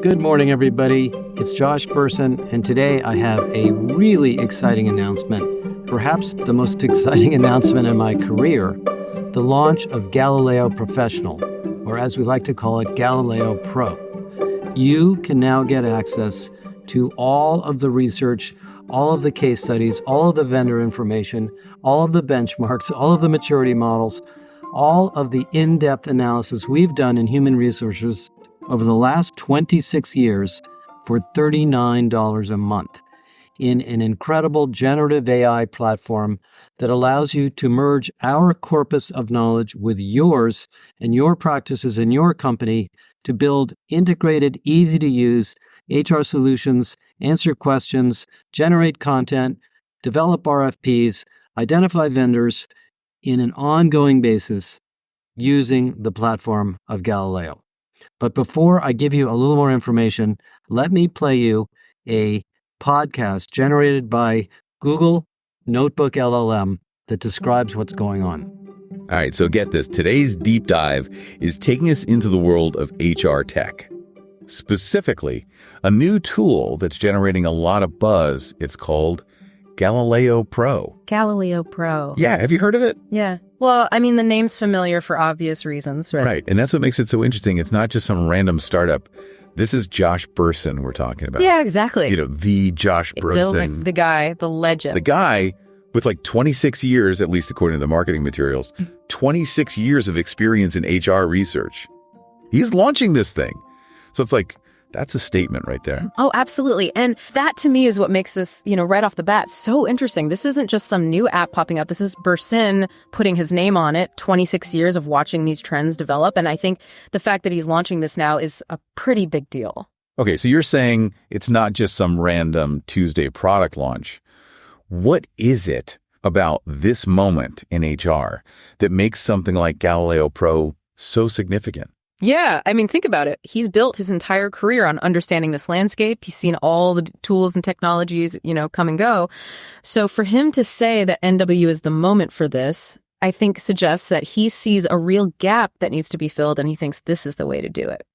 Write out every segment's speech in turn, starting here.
Good morning, everybody. It's Josh Bersin, and today I have a really exciting announcement, perhaps the most exciting announcement in my career, the launch of Galileo Professional, or as we like to call it, Galileo Pro. You can now get access to all of the research, all of the case studies, all of the vendor information, all of the benchmarks, all of the maturity models, all of the in-depth analysis we've done in human resources over the last 26 years for $39 a month in an incredible generative AI platform that allows you to merge our corpus of knowledge with yours and your practices in your company to build integrated, easy-to-use HR solutions, answer questions, generate content, develop RFPs, identify vendors in an ongoing basis using the platform of Galileo. But before I give you a little more information, let me play you a podcast generated by Google Notebook LLM that describes what's going on. All right, so get this. Today's deep dive is taking us into the world of HR tech. Specifically, a new tool that's generating a lot of buzz. It's called Galileo Pro. Galileo Pro. Yeah, have you heard of it? Yeah. Well, I mean, the name's familiar for obvious reasons, right? Right, and that's what makes it so interesting. It's not just some random startup. This is Josh Bersin we're talking about. Yeah, exactly. You know, the Josh Bersin. The guy, the legend. The guy with like 26 years, at least according to the marketing materials, 26 years of experience in HR research. He's launching this thing. So it's like, that's a statement right there. Oh, absolutely. And that to me is what makes this, right off the bat so interesting. This isn't just some new app popping up. This is Bersin putting his name on it, 26 years of watching these trends develop. And I think the fact that he's launching this now is a pretty big deal. Okay, so you're saying it's not just some random Tuesday product launch. What is it about this moment in HR that makes something like Galileo Pro so significant? Yeah, I mean, think about it. He's built his entire career on understanding this landscape. He's seen all the tools and technologies, come and go. So for him to say that NW is the moment for this, I think suggests that he sees a real gap that needs to be filled, and he thinks this is the way to do it.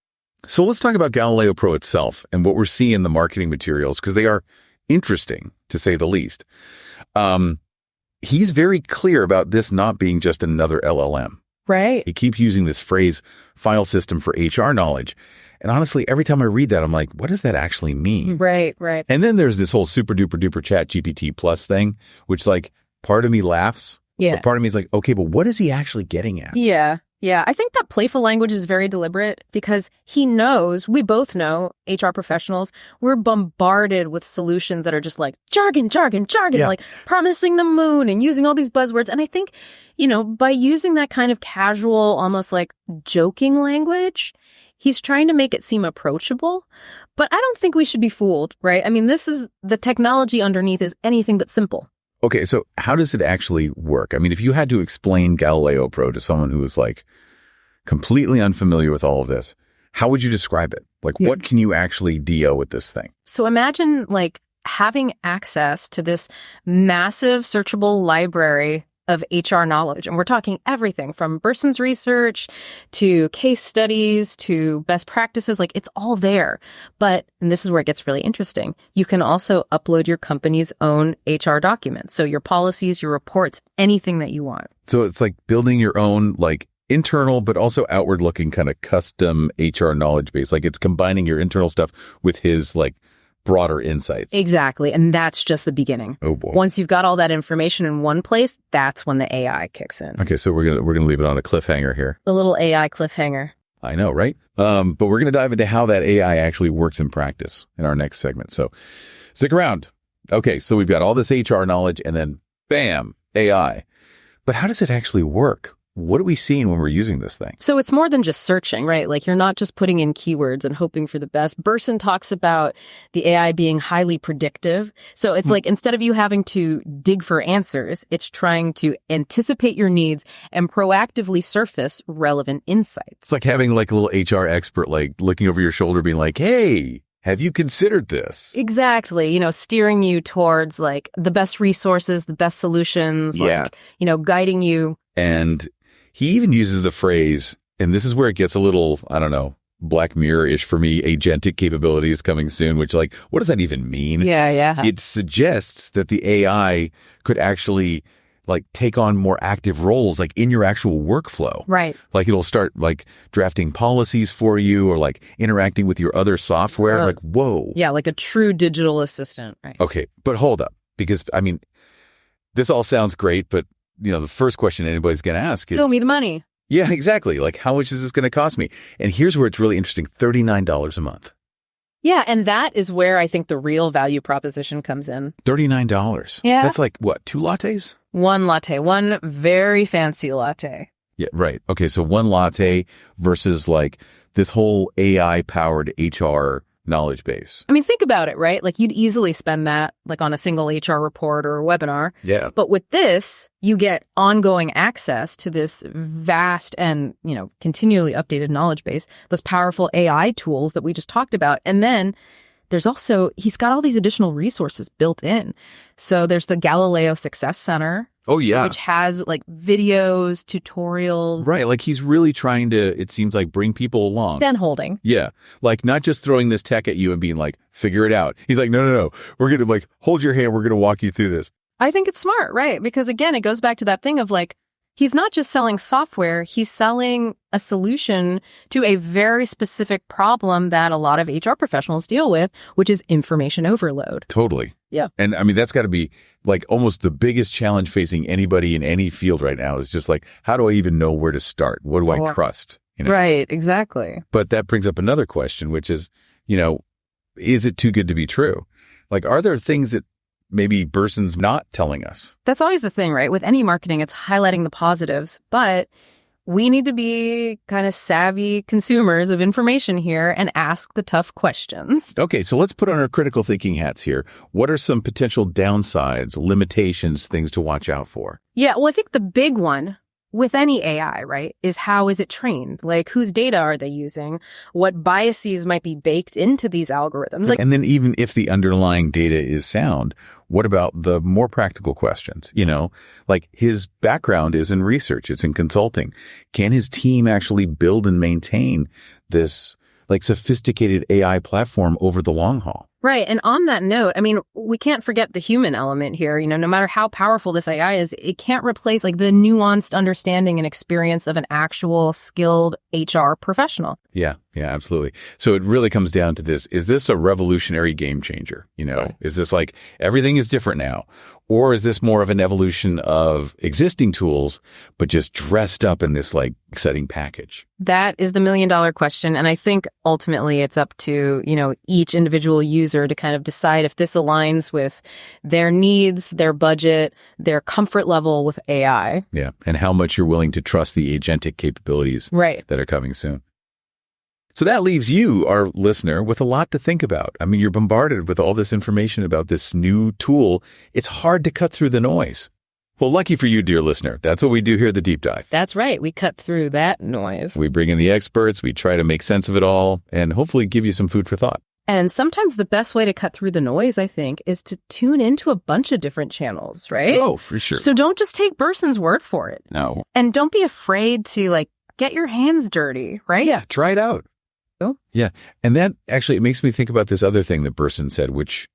So let's talk about Galileo Pro itself and what we're seeing in the marketing materials, because they are interesting, to say the least. He's very clear about this not being just another LLM. Right. He keeps using this phrase, file system for HR knowledge. And honestly, every time I read that, I'm like, what does that actually mean? Right. And then there's this whole super duper duper chat GPT plus thing, which like part of me laughs. Yeah. But part of me is like, okay, but what is he actually getting at? Yeah. I think that playful language is very deliberate because he knows, we both know, HR professionals, we're bombarded with solutions that are just like jargon, Yeah. like promising the moon and using all these buzzwords. And I think, by using that kind of casual, almost like joking language, he's trying to make it seem approachable. But I don't think we should be fooled, right? I mean, the technology underneath is anything but simple. Okay, so how does it actually work? I mean, if you had to explain Galileo Pro to someone who was like completely unfamiliar with all of this, how would you describe it? Like, what can you actually DO with this thing? So imagine like having access to this massive searchable library of HR knowledge. And we're talking everything from Bersin's research to case studies to best practices. Like, it's all there. But, and this is where it gets really interesting, you can also upload your company's own HR documents. So your policies, your reports, anything that you want. So it's like building your own like internal, but also outward looking kind of custom HR knowledge base. Like it's combining your internal stuff with his like broader insights. Exactly. And that's just the beginning. Oh boy. Once you've got all that information in one place, that's when the AI kicks in. Okay, so we're gonna leave it on a cliffhanger here. The little AI cliffhanger. I know, right? But we're gonna dive into how that AI actually works in practice in our next segment. So stick around. Okay, so we've got all this HR knowledge and then bam, AI. But how does it actually work? What are we seeing when we're using this thing? So it's more than just searching, right? Like you're not just putting in keywords and hoping for the best. Bersin talks about the AI being highly predictive. So it's like instead of you having to dig for answers, it's trying to anticipate your needs and proactively surface relevant insights. It's like having like a little HR expert like looking over your shoulder being like, hey, have you considered this? Exactly. Steering you towards like the best resources, the best solutions, like, guiding you. And he even uses the phrase, and this is where it gets a little, I don't know, Black Mirror-ish for me, agentic capabilities coming soon, which like, what does that even mean? Yeah. It suggests that the AI could actually like take on more active roles like in your actual workflow. Right. Like it'll start like drafting policies for you or like interacting with your other software. Like, whoa. Yeah, like a true digital assistant. Right. Okay, but hold up. Because, I mean, this all sounds great, but, you know, the first question anybody's going to ask is... Show me the money. Yeah, exactly. Like, how much is this going to cost me? And here's where it's really interesting, $39 a month. Yeah, and that is where I think the real value proposition comes in. $39. Yeah. That's like, what, 2 lattes? One latte, one very fancy latte. Yeah, right. Okay, so 1 latte versus like this whole AI-powered HR knowledge base. I mean, think about it, right? Like you'd easily spend that like on a single HR report or a webinar. Yeah. But with this, you get ongoing access to this vast and, you know, continually updated knowledge base, those powerful AI tools that we just talked about. And then there's also, he's got all these additional resources built in. So there's the Galileo Success Center. Oh, yeah. Which has like videos, tutorials. Right. Like he's really trying to, it seems like, bring people along. Then holding. Yeah. Like not just throwing this tech at you and being like, figure it out. He's like, no. We're going to like hold your hand. We're going to walk you through this. I think it's smart, right? Because again, it goes back to that thing of like, he's not just selling software, he's selling a solution to a very specific problem that a lot of HR professionals deal with, which is information overload. Totally. Yeah. And I mean, that's got to be like almost the biggest challenge facing anybody in any field right now is just like, how do I even know where to start? What do I trust? You know? Right, exactly. But that brings up another question, which is, you know, is it too good to be true? Like, are there things that maybe Bersin's not telling us? That's always the thing, right? With any marketing, it's highlighting the positives, but we need to be kind of savvy consumers of information here and ask the tough questions. Okay, so let's put on our critical thinking hats here. What are some potential downsides, limitations, things to watch out for? Yeah, well, I think the big one with any AI, right, is how is it trained? Like, whose data are they using? What biases might be baked into these algorithms? Like, and then even if the underlying data is sound, what about the more practical questions? You know, like his background is in research, it's in consulting. Can his team actually build and maintain this like sophisticated AI platform over the long haul? Right. And on that note, I mean, we can't forget the human element here. You know, no matter how powerful this AI is, it can't replace like the nuanced understanding and experience of an actual skilled HR professional. Yeah, absolutely. So it really comes down to this. Is this a revolutionary game changer? You know, Is this like everything is different now? Or is this more of an evolution of existing tools, but just dressed up in this like exciting package? That is the $1 million question. And I think ultimately it's up to, you know, each individual user to kind of decide if this aligns with their needs, their budget, their comfort level with AI. Yeah. And how much you're willing to trust the agentic capabilities that are coming soon. So that leaves you, our listener, with a lot to think about. I mean, you're bombarded with all this information about this new tool. It's hard to cut through the noise. Well, lucky for you, dear listener, that's what we do here at The Deep Dive. That's right. We cut through that noise. We bring in the experts, we try to make sense of it all, and hopefully give you some food for thought. And sometimes the best way to cut through the noise, I think, is to tune into a bunch of different channels, right? Oh, for sure. So don't just take Bersin's word for it. No. And don't be afraid to, like, get your hands dirty, right? Yeah, try it out. Oh. Yeah. And that actually, it makes me think about this other thing that Bersin said, which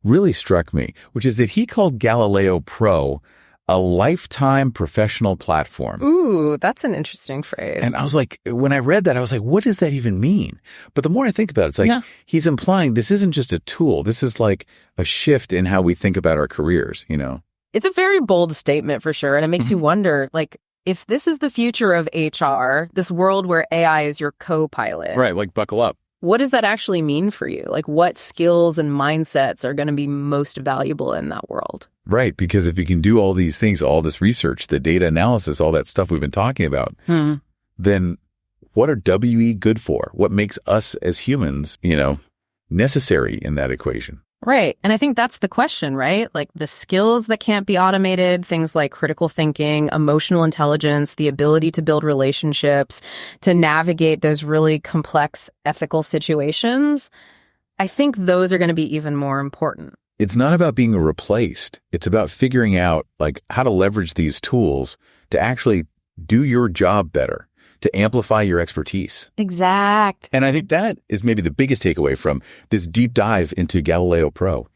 really struck me, which is that he called Galileo Pro a lifetime professional platform. Ooh, that's an interesting phrase. And I was like, when I read that, I was like, what does that even mean? But the more I think about it, it's like, he's implying this isn't just a tool. This is like a shift in how we think about our careers, you know? It's a very bold statement for sure. And it makes you wonder, like, if this is the future of HR, this world where AI is your co-pilot. Right, like buckle up. What does that actually mean for you? Like, what skills and mindsets are going to be most valuable in that world? Right, because if you can do all these things, all this research, the data analysis, all that stuff we've been talking about, then what are WE good for? What makes us as humans, you know, necessary in that equation? Right. And I think that's the question, right? Like the skills that can't be automated, things like critical thinking, emotional intelligence, the ability to build relationships, to navigate those really complex ethical situations. I think those are going to be even more important. It's not about being replaced. It's about figuring out like how to leverage these tools to actually do your job better, to amplify your expertise. Exact. And I think that is maybe the biggest takeaway from this deep dive into Galileo Pro,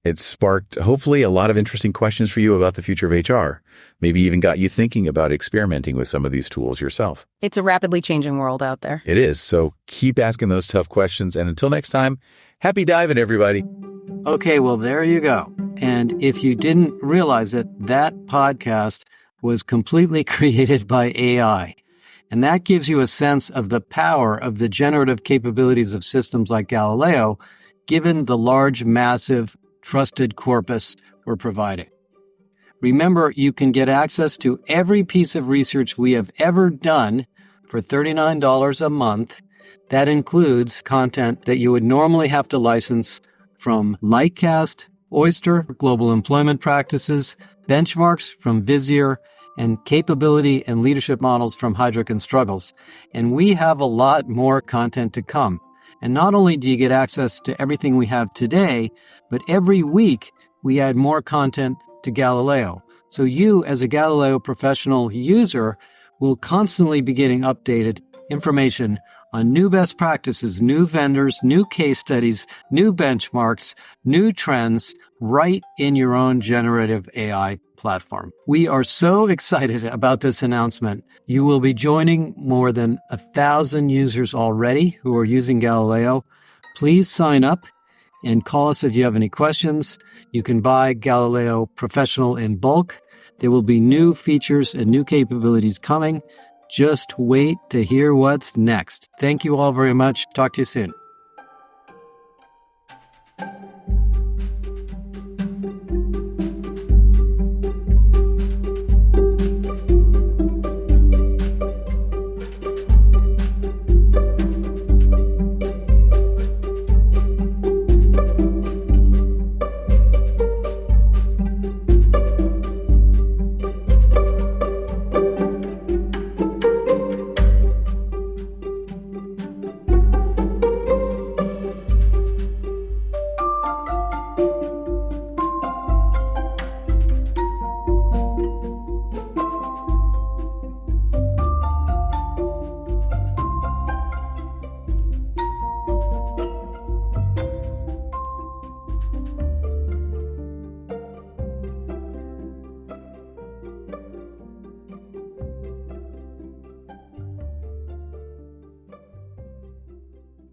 It sparked, hopefully, a lot of interesting questions for you about the future of HR. Maybe even got you thinking about experimenting with some of these tools yourself. It's a rapidly changing world out there. It is. So keep asking those tough questions. And until next time, happy diving, everybody. Okay, well, there you go. And if you didn't realize it, that podcast was completely created by AI. And that gives you a sense of the power of the generative capabilities of systems like Galileo, given the large, massive, trusted corpus we're providing. Remember, you can get access to every piece of research we have ever done for $39 a month. That includes content that you would normally have to license from Lightcast, Oyster, Global Employment Practices, benchmarks from Visier, and capability and leadership models from Heidrick Struggles. And we have a lot more content to come. And not only do you get access to everything we have today, but every week we add more content to Galileo. So you, as a Galileo professional user, will constantly be getting updated information on new best practices, new vendors, new case studies, new benchmarks, new trends, right in your own generative AI platform. We are so excited about this announcement. You will be joining more than 1,000 users already who are using Galileo. Please sign up and call us if you have any questions. You can buy Galileo Professional in bulk. There will be new features and new capabilities coming. Just wait to hear what's next. Thank you all very much. Talk to you soon.